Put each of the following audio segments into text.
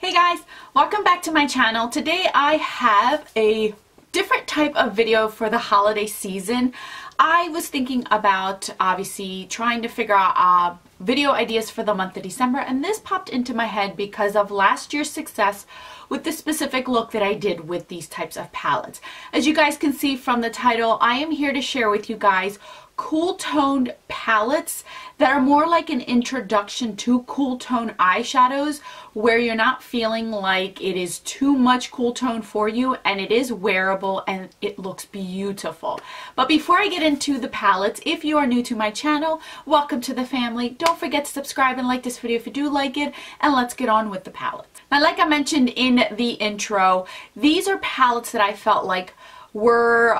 Hey guys, welcome back to my channel. Today I have a different type of video for the holiday season. I was thinking about obviously trying to figure out video ideas for the month of December, and this popped into my head because of last year's success with the specific look that I did with these types of palettes. As you guys can see from the title, I am here to share with you guys cool toned palettes that are more like an introduction to cool tone eyeshadows, where you're not feeling like it is too much cool tone for you, and it is wearable and it looks beautiful. But before I get into the palettes, if you are new to my channel, welcome to the family. Don't forget to subscribe and like this video if you do like it, and let's get on with the palettes. Now, like I mentioned in the intro, these are palettes that I felt like were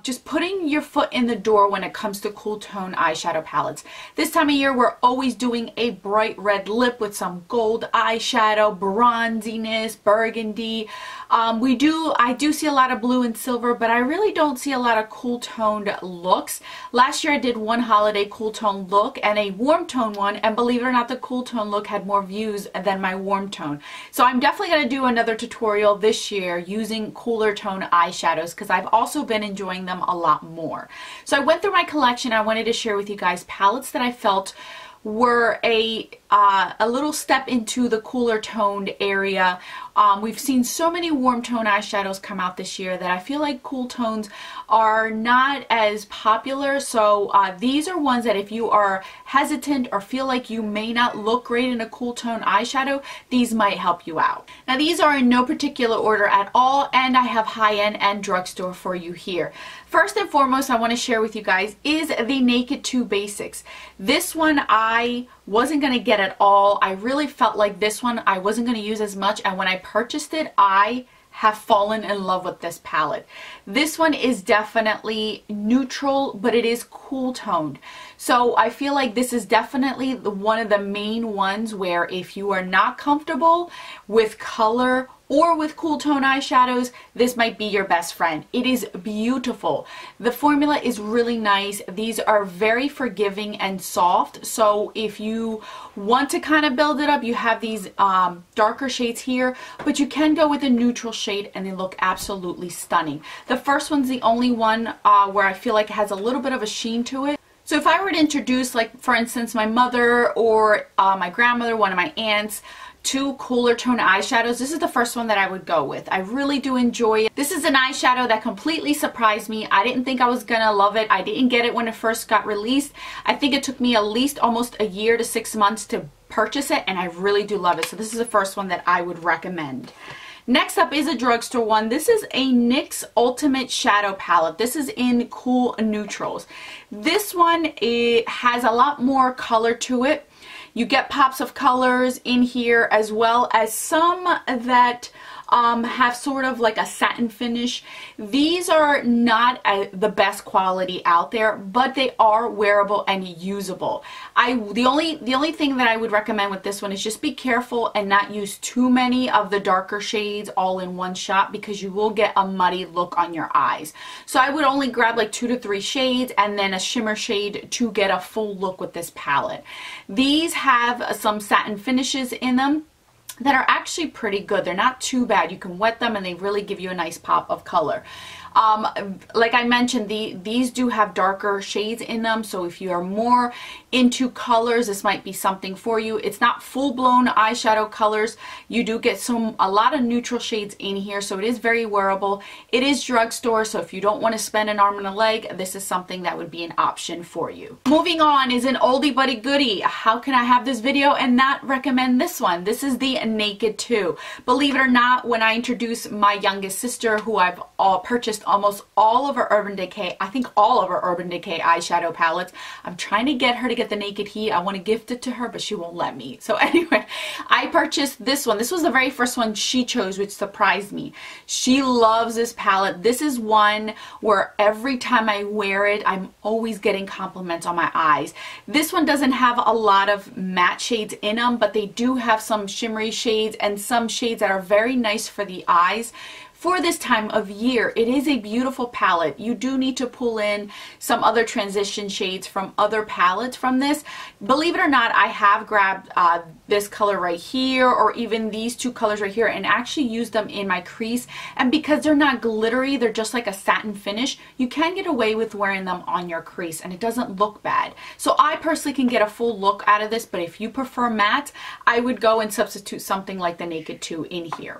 just putting your foot in the door when it comes to cool tone eyeshadow palettes. This time of year, we're always doing a bright red lip with some gold eyeshadow, bronziness, burgundy. I do see a lot of blue and silver, but I really don't see a lot of cool toned looks. Last year I did one holiday cool tone look and a warm tone one, and believe it or not, the cool tone look had more views than my warm tone. So I'm definitely going to do another tutorial this year using cooler tone eyeshadows, because I've also been enjoying them a lot more. So I went through my collection. I wanted to share with you guys palettes that I felt were a little step into the cooler toned area. We've seen so many warm tone eyeshadows come out this year that I feel like cool tones are not as popular. So these are ones that if you are hesitant or feel like you may not look great in a cool tone eyeshadow, these might help you out. Now, these are in no particular order at all, and I have high-end and drugstore for you here. First and foremost, I want to share with you guys is the Naked 2 Basics. This one I wasn't going to get at all. I really felt like this one I wasn't going to use as much, and when I purchased it, I have fallen in love with this palette. This one is definitely neutral, but it is cool toned. So I feel like this is definitely one of the main ones where if you are not comfortable with color or with cool tone eyeshadows, this might be your best friend. It is beautiful. The formula is really nice. These are very forgiving and soft. So if you want to kind of build it up, you have these darker shades here, but you can go with a neutral shade and they look absolutely stunning. The first one's the only one where I feel like it has a little bit of a sheen to it. So if I were to introduce, like for instance, my mother or my grandmother, one of my aunts, two cooler tone eyeshadows, this is the first one that I would go with. I really do enjoy it. This is an eyeshadow that completely surprised me. I didn't think I was gonna love it. I didn't get it when it first got released. I think it took me at least almost a year to 6 months to purchase it, and I really do love it. So this is the first one that I would recommend. Next up is a drugstore one. This is a NYX Ultimate Shadow Palette. This is in cool neutrals. This one, it has a lot more color to it. You get pops of colors in here, as well as some that have sort of like a satin finish. These are not the best quality out there, but they are wearable and usable. The only thing that I would recommend with this one is just be careful and not use too many of the darker shades all in one shot, because you will get a muddy look on your eyes. So I would only grab like 2 to 3 shades and then a shimmer shade to get a full look with this palette. These have some satin finishes in them that are actually pretty good. They're not too bad. You can wet them and they really give you a nice pop of color. Like I mentioned, these do have darker shades in them, so if you are more into colors, this might be something for you. It's not full-blown eyeshadow colors. You do get a lot of neutral shades in here, so it is very wearable. It is drugstore, so if you don't want to spend an arm and a leg, this is something that would be an option for you. Moving on is an oldie but a goodie. How can I have this video and not recommend this one? This is the Naked 2. Believe it or not, when I introduced my youngest sister, who I've purchased almost all of her Urban Decay, I think all of her Urban Decay eyeshadow palettes. I'm trying to get her to get the Naked Heat. I want to gift it to her, but she won't let me. So anyway, I purchased this one. This was the very first one she chose, which surprised me. She loves this palette. This is one where every time I wear it, I'm always getting compliments on my eyes. This one doesn't have a lot of matte shades in them, but they do have some shimmery shades and some shades that are very nice for the eyes. for this time of year. It is a beautiful palette. You do need to pull in some other transition shades from other palettes from this. Believe it or not, I have grabbed this color right here, or even these two colors right here, and actually used them in my crease. And because they're not glittery, they're just like a satin finish, you can get away with wearing them on your crease and it doesn't look bad. So I personally can get a full look out of this, but if you prefer matte, I would go and substitute something like the Naked 2 in here.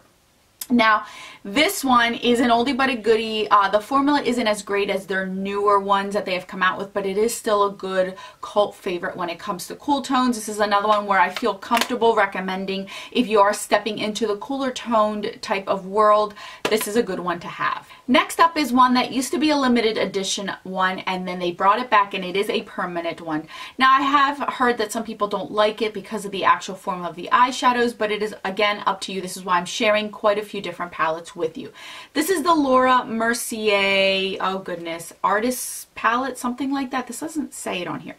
Now, this one is an oldie but a goodie. The formula isn't as great as their newer ones that they have come out with, but it is still a good cult favorite when it comes to cool tones. This is another one where I feel comfortable recommending if you are stepping into the cooler toned type of world. This is a good one to have. Next up is one that used to be a limited edition one, and then they brought it back, and it is a permanent one. Now, I have heard that some people don't like it because of the actual formula of the eyeshadows, but it is, again, up to you. This is why I'm sharing quite a few different palettes with you. This is the Laura Mercier, oh goodness, Artist palette, something like that. This doesn't say it on here.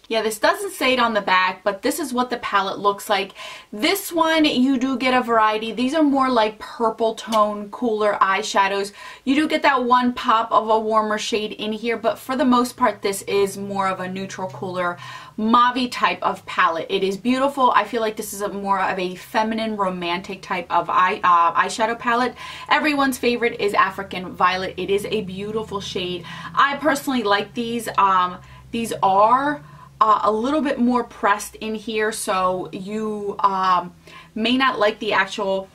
Yeah, this doesn't say it on the back, but this is what the palette looks like. This one, you do get a variety. These are more like purple tone, cooler eyeshadows. You do get that one pop of a warmer shade in here, but for the most part, this is more of a neutral, cooler, mauve type of palette. It is beautiful. I feel like this is more of a feminine, romantic type of eyeshadow palette. Everyone's favorite is African Violet. It is a beautiful shade. I personally like these. These are a little bit more pressed in here, so you may not like the actual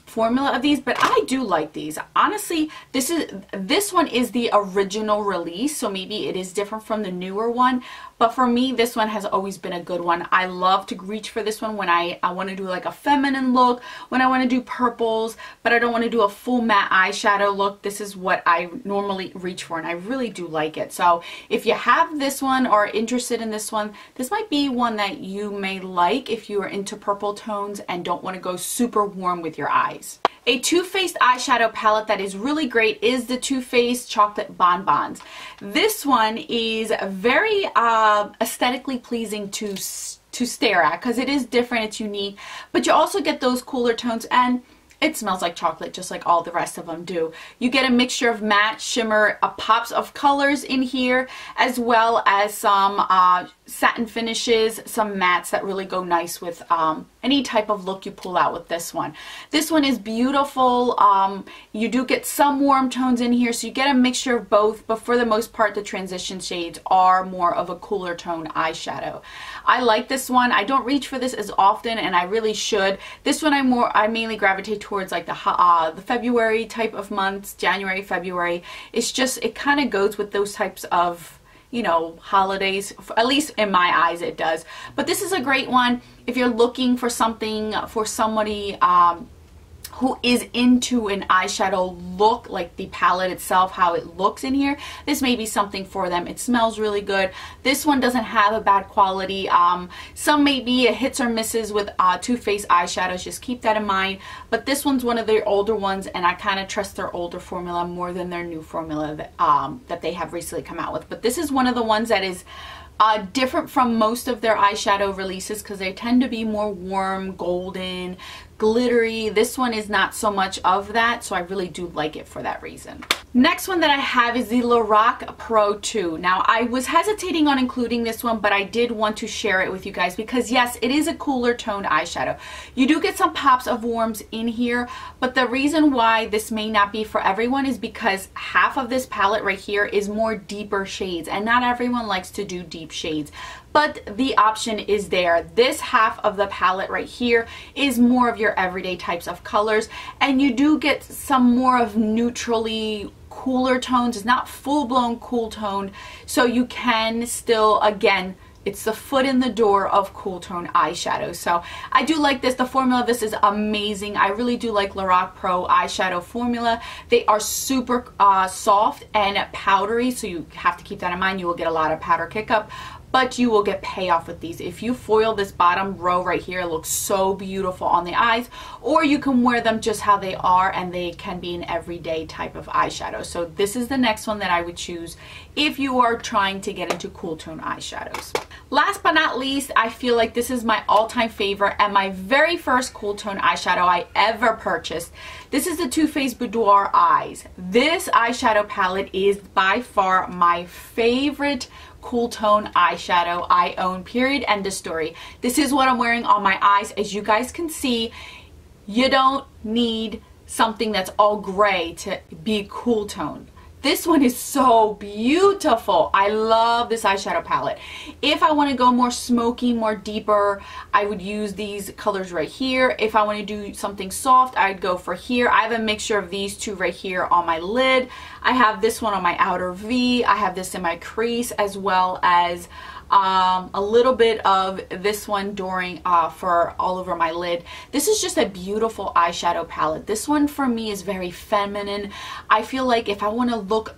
formula of these, but I do like these. Honestly, this one is the original release, so maybe it is different from the newer one, but for me, this one has always been a good one. I love to reach for this one when I want to do like a feminine look, when I want to do purples, but I don't want to do a full matte eyeshadow look. This is what I normally reach for, and I really do like it. So if you have this one or are interested in this one, this might be one that you may like if you are into purple tones and don't want to go super warm with your eyes. A Too Faced eyeshadow palette that is really great is the Too Faced Chocolate Bonbons. This one is very aesthetically pleasing to stare at because it is different, it's unique, but you also get those cooler tones, and it smells like chocolate just like all the rest of them do. You get a mixture of matte, shimmer, pops of colors in here, as well as some satin finishes, some mattes that really go nice with any type of look you pull out with this one. This one is beautiful. You do get some warm tones in here, so you get a mixture of both, but for the most part, the transition shades are more of a cooler tone eyeshadow. I like this one. I don't reach for this as often, and I really should. This one I mainly gravitate towards like the February type of months, January, February. It's just, it kind of goes with those types of, you know, holidays. At least in my eyes it does. But this is a great one if you're looking for something for somebody who is into an eyeshadow look, like the palette itself, how it looks in here. This may be something for them. It smells really good. This one doesn't have a bad quality. Some may be a hits or misses with Too Faced eyeshadows. Just keep that in mind. But this one's one of their older ones, and I kind of trust their older formula more than their new formula that they have recently come out with. But this is one of the ones that is different from most of their eyeshadow releases because they tend to be more warm, golden, glittery. This one is not so much of that, so I really do like it for that reason. Next one that I have is the Lorac Pro 2. Now, I was hesitating on including this one, but I did want to share it with you guys because yes, it is a cooler toned eyeshadow. You do get some pops of warms in here, but the reason why this may not be for everyone is because half of this palette right here is more deeper shades, and not everyone likes to do deep shades. But the option is there. This half of the palette right here is more of your everyday types of colors, and you do get some more of neutrally cooler tones. It's not full-blown cool toned, so you can still, again, it's the foot in the door of cool tone eyeshadow. So I do like this. The formula of this is amazing. I really do like Lorac Pro eyeshadow formula. They are super soft and powdery, so you have to keep that in mind. You will get a lot of powder kick up. but you will get payoff with these. If you foil this bottom row right here, it looks so beautiful on the eyes, or you can wear them just how they are and they can be an everyday type of eyeshadow. So this is the next one that I would choose if you are trying to get into cool tone eyeshadows. Last but not least, I feel like this is my all-time favorite and my very first cool tone eyeshadow I ever purchased. This is the Too Faced Boudoir Eyes. This eyeshadow palette is by far my favorite cool tone eyeshadow I own, period, end of story. This is what I'm wearing on my eyes. As you guys can see, you don't need something that's all gray to be cool tone. This one is so beautiful. I love this eyeshadow palette. If I want to go more smoky, more deeper, I would use these colors right here. If I want to do something soft, I'd go for here. I have a mixture of these two right here on my lid. I have this one on my outer V. I have this in my crease, as well as a little bit of this one during for all over my lid. This is just a beautiful eyeshadow palette. This one for me is very feminine. I feel like if I want to look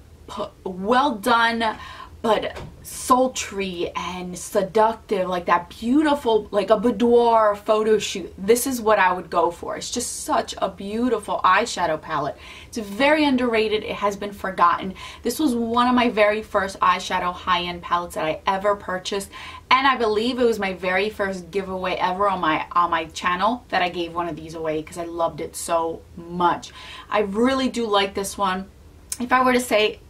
well done but sultry and seductive, like that beautiful, like a boudoir photo shoot, this is what I would go for. It's just such a beautiful eyeshadow palette. It's very underrated. It has been forgotten. This was one of my very first eyeshadow high-end palettes that I ever purchased, and I believe it was my very first giveaway ever on my channel that I gave one of these away because I loved it so much. I really do like this one. If I were to say,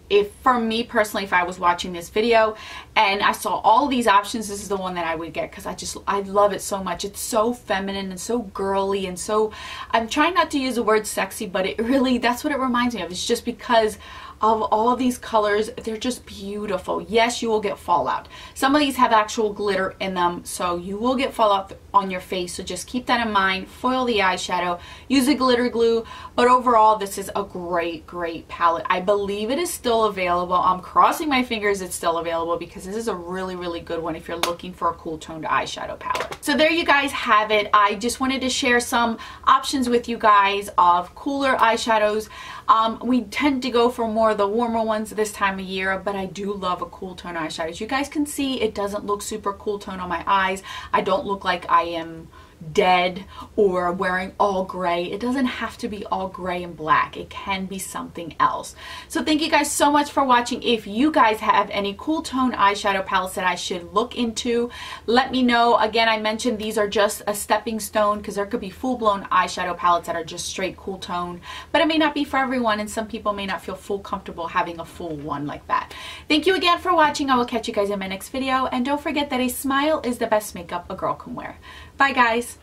for me personally, if I was watching this video and I saw all these options, this is the one that I would get because I love it so much. It's so feminine and so girly, and so, I'm trying not to use the word sexy, but it really, that's what it reminds me of. It's just because of all these colors, they're just beautiful. Yes, you will get fallout. Some of these have actual glitter in them, so you will get fallout on your face, so just keep that in mind. Foil the eyeshadow, use a glitter glue, but overall this is a great palette. I believe it is still available. I'm crossing my fingers it's still available because this is a really good one if you're looking for a cool toned eyeshadow palette. So there you guys have it. I just wanted to share some options with you guys of cooler eyeshadows. We tend to go for more of the warmer ones this time of year, but I do love a cool tone eyeshadow. As you guys can see, it doesn't look super cool tone on my eyes. I don't look like I am dead or wearing all gray. It doesn't have to be all gray and black. It can be something else. So thank you guys so much for watching. If you guys have any cool tone eyeshadow palettes that I should look into, let me know. Again, I mentioned these are just a stepping stone because there could be full-blown eyeshadow palettes that are just straight cool tone, but it may not be for everyone, and some people may not feel full comfortable having a full one like that. Thank you again for watching. I will catch you guys in my next video, and don't forget that a smile is the best makeup a girl can wear. Bye guys.